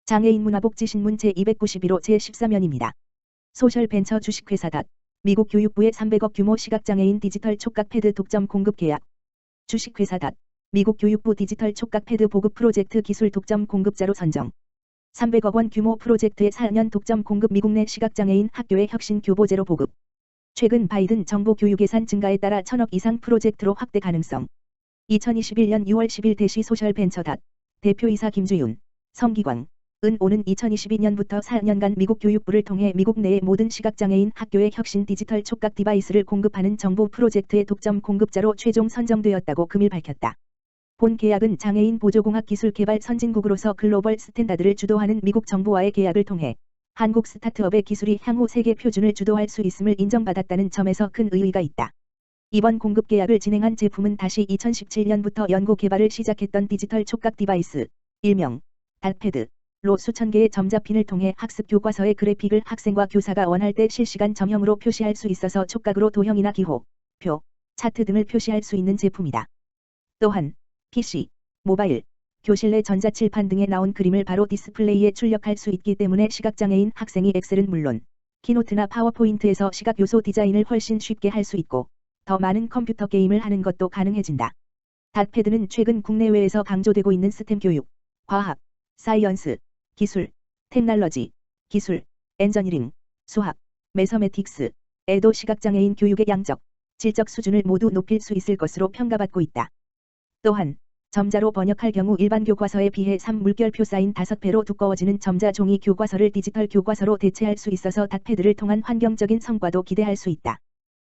장애인 문화복지신문 제291호 제13면입니다. 소셜벤처 주식회사 미국 교육부의 300억 규모 시각장애인 디지털 촉각 패드 독점 공급 계약. 주식회사 미국 교육부 디지털 촉각 패드 보급 프로젝트 기술 독점 공급자로 선정. 300억 원 규모 프로젝트의 4년 독점 공급. 미국 내 시각장애인 학교의 혁신 교보제로 보급. 최근 바이든 정부 교육 예산 증가에 따라 1000억 이상 프로젝트로 확대 가능성. 2021년 6월 10일 대시 소셜벤처 대표이사 김주윤, 성기광, 은 오는 2022년부터 4년간 미국 교육부를 통해 미국 내의 모든 시각장애인 학교에 혁신 디지털 촉각 디바이스를 공급하는 정부 프로젝트의 독점 공급자로 최종 선정되었다고 금일 밝혔다. 본 계약은 장애인 보조공학 기술 개발 선진국으로서 글로벌 스탠다드를 주도하는 미국 정부와의 계약을 통해 한국 스타트업의 기술이 향후 세계 표준을 주도할 수 있음을 인정받았다는 점에서 큰 의의가 있다. 이번 공급 계약을 진행한 제품은 다시 2017년부터 연구 개발을 시작했던 디지털 촉각 디바이스, 일명 닷패드 로 수천 개의 점자핀을 통해 학습 교과서의 그래픽을 학생과 교사가 원할 때 실시간 점형으로 표시할 수 있어서 촉각으로 도형이나 기호, 표, 차트 등을 표시할 수 있는 제품이다. 또한 PC, 모바일, 교실 내 전자칠판 등에 나온 그림을 바로 디스플레이에 출력할 수 있기 때문에 시각장애인 학생이 엑셀은 물론 키노트나 파워포인트에서 시각 요소 디자인을 훨씬 쉽게 할 수 있고 더 많은 컴퓨터 게임을 하는 것도 가능해진다. 닷패드는 최근 국내외에서 강조되고 있는 스템 교육, 과학, 사이언스, 기술, 테크놀로지, 기술, 엔저니링, 수학, 매서매틱스, 에도 시각장애인 교육의 양적, 질적 수준을 모두 높일 수 있을 것으로 평가받고 있다. 또한 점자로 번역할 경우 일반 교과서에 비해 3물결표 사인 5배로 두꺼워지는 점자 종이 교과서를 디지털 교과서로 대체할 수 있어서 닷패드를 통한 환경적인 성과도 기대할 수 있다.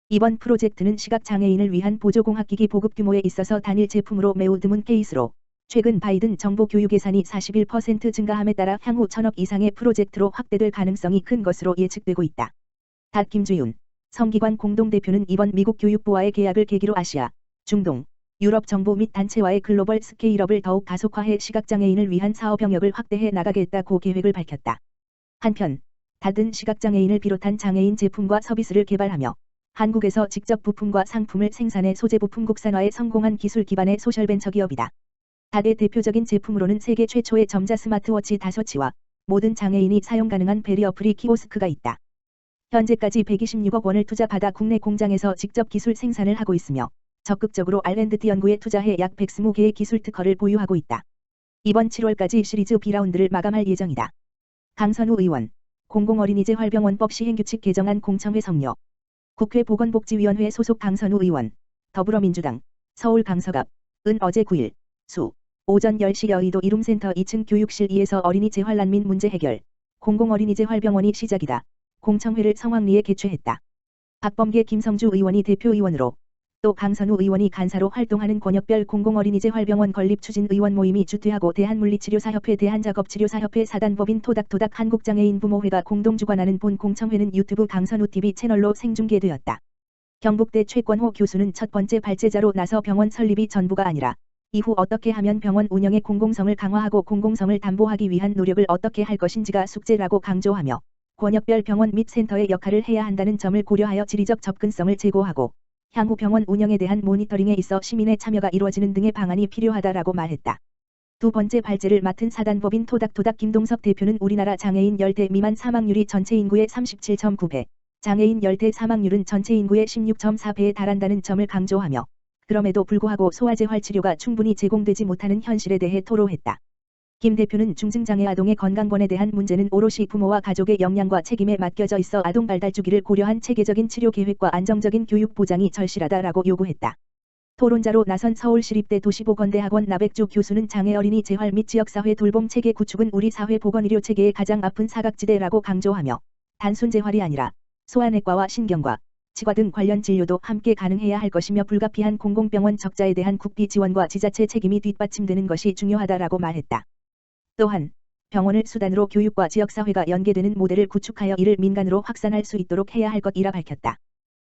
이번 프로젝트는 시각장애인을 위한 보조공학기기 보급 규모에 있어서 단일 제품으로 매우 드문 케이스로 최근 바이든 정부 교육 예산이 41% 증가함에 따라 향후 1000억 이상의 프로젝트로 확대될 가능성이 큰 것으로 예측되고 있다. 김주윤, 성기관 공동대표는 이번 미국 교육부와의 계약을 계기로 아시아, 중동, 유럽 정부 및 단체와의 글로벌 스케일업을 더욱 가속화해 시각장애인을 위한 사업 영역을 확대해 나가겠다고 계획을 밝혔다. 한편, 닷은 시각장애인을 비롯한 장애인 제품과 서비스를 개발하며 한국에서 직접 부품과 상품을 생산해 소재 부품 국산화에 성공한 기술 기반의 소셜벤처 기업이다. 닷의 대표적인 제품으로는 세계 최초의 점자 스마트워치 다셔치와 모든 장애인이 사용 가능한 베리어 프리 키오스크가 있다. 현재까지 126억 원을 투자받아 국내 공장에서 직접 기술 생산을 하고 있으며 적극적으로 R&D 연구에 투자해 약 120개의 기술 특허를 보유하고 있다. 이번 7월까지 시리즈 B라운드를 마감할 예정이다. 강선우 의원, 공공어린이재 활병원법 시행규칙 개정안 공청회 성료. 국회 보건복지위원회 소속 강선우 의원, 더불어민주당, 서울 강서갑, 은 어제 9일 오전 10시 여의도 이룸센터 2층 교육실 2에서 어린이 재활난민 문제 해결, 공공어린이재활병원이 시작이다. 공청회를 성황리에 개최했다. 박범계 김성주 의원이 대표의원으로, 또 강선우 의원이 간사로 활동하는 권역별 공공어린이재활병원 건립 추진 의원 모임이 주퇴하고 대한물리치료사협회 대한작업치료사협회 사단법인 토닥토닥 한국장애인 부모회가 공동 주관하는 본 공청회는 유튜브 강선우TV 채널로 생중계되었다. 경북대 최권호 교수는 첫 번째 발제자로 나서 병원 설립이 전부가 아니라 이후 어떻게 하면 병원 운영의 공공성을 강화하고 공공성을 담보하기 위한 노력을 어떻게 할 것인지가 숙제라고 강조하며 권역별 병원 및 센터의 역할을 해야 한다는 점을 고려하여 지리적 접근성을 제고하고 향후 병원 운영에 대한 모니터링에 있어 시민의 참여가 이루어지는 등의 방안이 필요하다라고 말했다. 두 번째 발제를 맡은 사단법인 토닥토닥 김동석 대표는 우리나라 장애인 10대 미만 사망률이 전체 인구의 37.9배, 장애인 10대 사망률은 전체 인구의 16.4배에 달한다는 점을 강조하며 그럼에도 불구하고 소아재활 치료가 충분히 제공되지 못하는 현실에 대해 토로했다. 김 대표는 중증장애 아동의 건강권에 대한 문제는 오롯이 부모와 가족의 역량과 책임에 맡겨져 있어 아동 발달 주기를 고려한 체계적인 치료 계획과 안정적인 교육 보장이 절실하다라고 요구했다. 토론자로 나선 서울시립대 도시보건대학원 나백주 교수는 장애 어린이 재활 및 지역사회 돌봄 체계 구축은 우리 사회 보건의료 체계의 가장 아픈 사각지대라고 강조하며 단순 재활이 아니라 소아내과와 신경과 치과 등 관련 진료도 함께 가능해야 할 것이며 불가피한 공공병원 적자에 대한 국비 지원과 지자체 책임이 뒷받침되는 것이 중요하다라고 말했다. 또한 병원을 수단으로 교육과 지역사회가 연계되는 모델을 구축하여 이를 민간으로 확산할 수 있도록 해야 할 것이라 밝혔다.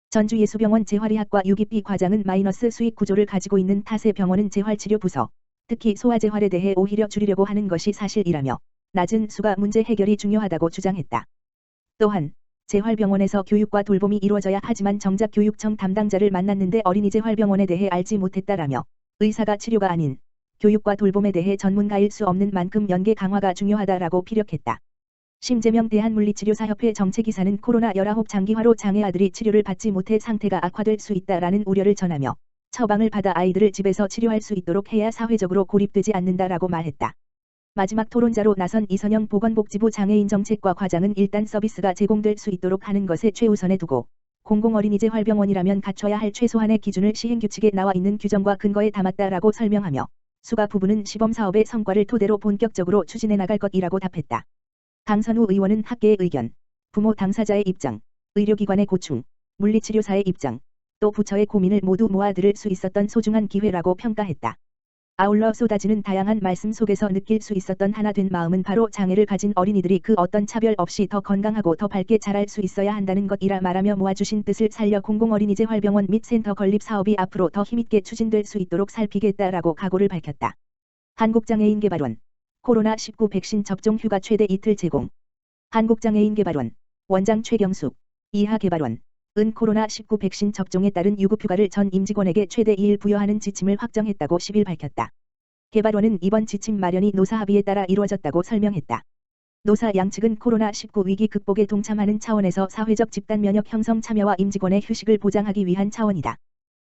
전주예수병원 재활의학과 유기비 과장은 마이너스 수익 구조를 가지고 있는 탓에 병원은 재활치료 부서, 특히 소아재활에 대해 오히려 줄이려고 하는 것이 사실이라며 낮은 수가 문제 해결이 중요하다고 주장했다. 또한 재활병원에서 교육과 돌봄이 이루어져야 하지만 정작 교육청 담당자를 만났는데 어린이재활병원에 대해 알지 못했다라며 의사가 치료가 아닌 교육과 돌봄에 대해 전문가일 수 없는 만큼 연계 강화가 중요하다라고 피력했다. 심재명 대한물리치료사협회 정책이사는 코로나19 장기화로 장애 아들이 치료를 받지 못해 상태가 악화될 수 있다라는 우려를 전하며 처방을 받아 아이들을 집에서 치료할 수 있도록 해야 사회적으로 고립되지 않는다라고 말했다. 마지막 토론자로 나선 이선영 보건복지부 장애인정책과 과장은 일단 서비스가 제공될 수 있도록 하는 것에 최우선에 두고 공공어린이재 활병원이라면 갖춰야 할 최소한의 기준을 시행규칙에 나와 있는 규정과 근거에 담았다라고 설명하며 수가 부분은 시범사업의 성과를 토대로 본격적으로 추진해 나갈 것이라고 답했다. 강선우 의원은 학계의 의견, 부모 당사자의 입장, 의료기관의 고충, 물리치료사의 입장, 또 부처의 고민을 모두 모아 들을 수 있었던 소중한 기회라고 평가했다. 아울러 쏟아지는 다양한 말씀 속에서 느낄 수 있었던 하나 된 마음은 바로 장애를 가진 어린이들이 그 어떤 차별 없이 더 건강하고 더 밝게 자랄 수 있어야 한다는 것이라 말하며 모아주신 뜻을 살려 공공어린이재 활병원 및 센터 건립 사업이 앞으로 더 힘있게 추진될 수 있도록 살피겠다라고 각오를 밝혔다. 한국장애인개발원 코로나19 백신 접종 휴가 최대 이틀 제공. 한국장애인개발원 원장 최경숙 이하개발원 은 코로나19 백신 접종에 따른 유급휴가를 전 임직원에게 최대 2일 부여하는 지침을 확정했다고 10일 밝혔다. 개발원은 이번 지침 마련이 노사 합의에 따라 이루어졌다고 설명했다. 노사 양측은 코로나19 위기 극복에 동참하는 차원에서 사회적 집단 면역 형성 참여와 임직원의 휴식을 보장하기 위한 차원이다.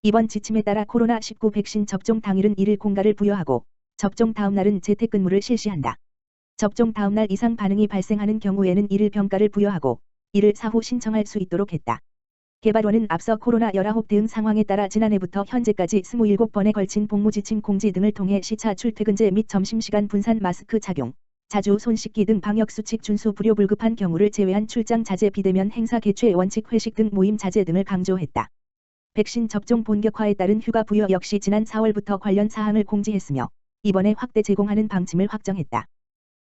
이번 지침에 따라 코로나19 백신 접종 당일은 1일 공가를 부여하고 접종 다음 날은 재택근무를 실시한다. 접종 다음 날 이상 반응이 발생하는 경우에는 1일 병가를 부여하고 이를 사후 신청할 수 있도록 했다. 개발원은 앞서 코로나19 대응 상황에 따라 지난해부터 현재까지 27번에 걸친 복무지침 공지 등을 통해 시차 출퇴근제 및 점심시간 분산 마스크 착용, 자주 손 씻기 등 방역수칙 준수 불효 불급한 경우를 제외한 출장 자제 비대면 행사 개최 원칙 회식 등 모임 자제 등을 강조했다. 백신 접종 본격화에 따른 휴가 부여 역시 지난 4월부터 관련 사항을 공지했으며 이번에 확대 제공하는 방침을 확정했다.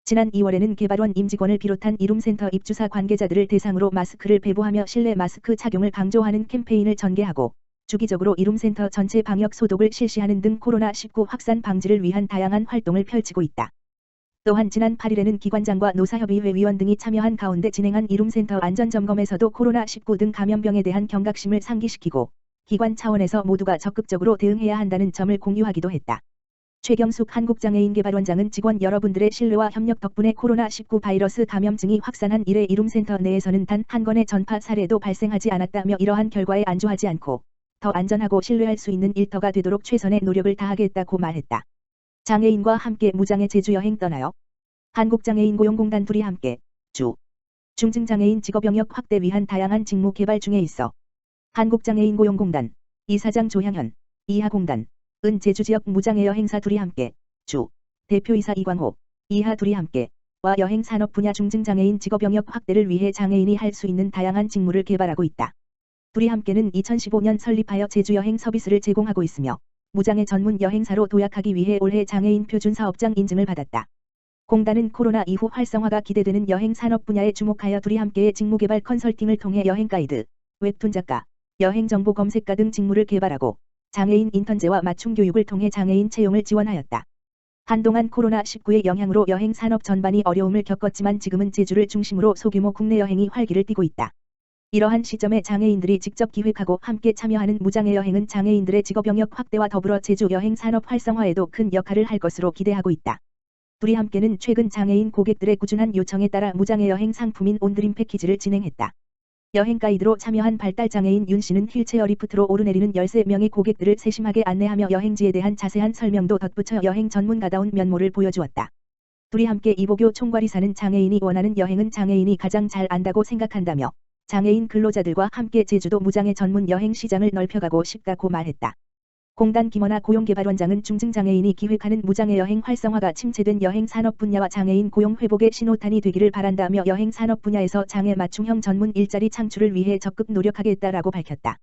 지난 2월에는 개발원 임직원을 비롯한 이룸센터 입주사 관계자들을 대상으로 마스크를 배부하며 실내 마스크 착용을 강조하는 캠페인을 전개하고 주기적으로 이룸센터 전체 방역 소독을 실시하는 등 코로나19 확산 방지를 위한 다양한 활동을 펼치고 있다. 또한 지난 8일에는 기관장과 노사협의회 위원 등이 참여한 가운데 진행한 이룸센터 안전점검에서도 코로나19 등 감염병에 대한 경각심을 상기시키고 기관 차원에서 모두가 적극적으로 대응해야 한다는 점을 공유하기도 했다. 최경숙 한국장애인개발원장은 직원 여러분들의 신뢰와 협력 덕분에 코로나19 바이러스 감염증이 확산한 이래 이룸센터 내에서는 단 한 건의 전파 사례도 발생하지 않았다며 이러한 결과에 안주하지 않고 더 안전하고 신뢰할 수 있는 일터가 되도록 최선의 노력을 다하겠다고 말했다. 장애인과 함께 무장애 제주여행 떠나요. 한국장애인고용공단 둘이 함께 중증장애인 직업영역 확대 위한 다양한 직무 개발 중에 있어 한국장애인고용공단 이사장 조향현 이하공단 은 제주지역 무장애 여행사 둘이 함께 대표이사 이광호 이하 둘이 함께 와 여행 산업 분야 중증장애인 직업 영역 확대를 위해 장애인이 할 수 있는 다양한 직무를 개발하고 있다. 둘이 함께는 2015년 설립하여 제주 여행 서비스를 제공하고 있으며 무장애 전문 여행사로 도약하기 위해 올해 장애인 표준 사업장 인증을 받았다. 공단은 코로나 이후 활성화가 기대되는 여행 산업 분야에 주목하여 둘이 함께의 직무 개발 컨설팅을 통해 여행 가이드, 웹툰 작가, 여행 정보 검색가 등 직무를 개발하고 장애인 인턴제와 맞춤 교육을 통해 장애인 채용을 지원하였다. 한동안 코로나19의 영향으로 여행 산업 전반이 어려움을 겪었지만 지금은 제주를 중심으로 소규모 국내 여행이 활기를 띠고 있다. 이러한 시점에 장애인들이 직접 기획하고 함께 참여하는 무장애 여행은 장애인들의 직업 영역 확대와 더불어 제주 여행 산업 활성화에도 큰 역할을 할 것으로 기대하고 있다. 둘이 함께는 최근 장애인 고객들의 꾸준한 요청에 따라 무장애 여행 상품인 온드림 패키지를 진행했다. 여행 가이드로 참여한 발달장애인 윤 씨는 휠체어 리프트로 오르내리는 13명의 고객들을 세심하게 안내하며 여행지에 대한 자세한 설명도 덧붙여 여행 전문가다운 면모를 보여주었다. 둘이 함께 이보교 총괄이사는 장애인이 원하는 여행은 장애인이 가장 잘 안다고 생각한다며 장애인 근로자들과 함께 제주도 무장애 전문 여행 시장을 넓혀가고 싶다고 말했다. 공단 김원아 고용개발원장은 중증장애인이 기획하는 무장애 여행 활성화가 침체된 여행 산업 분야와 장애인 고용 회복의 신호탄이 되기를 바란다며 여행 산업 분야에서 장애 맞춤형 전문 일자리 창출을 위해 적극 노력하겠다라고 밝혔다.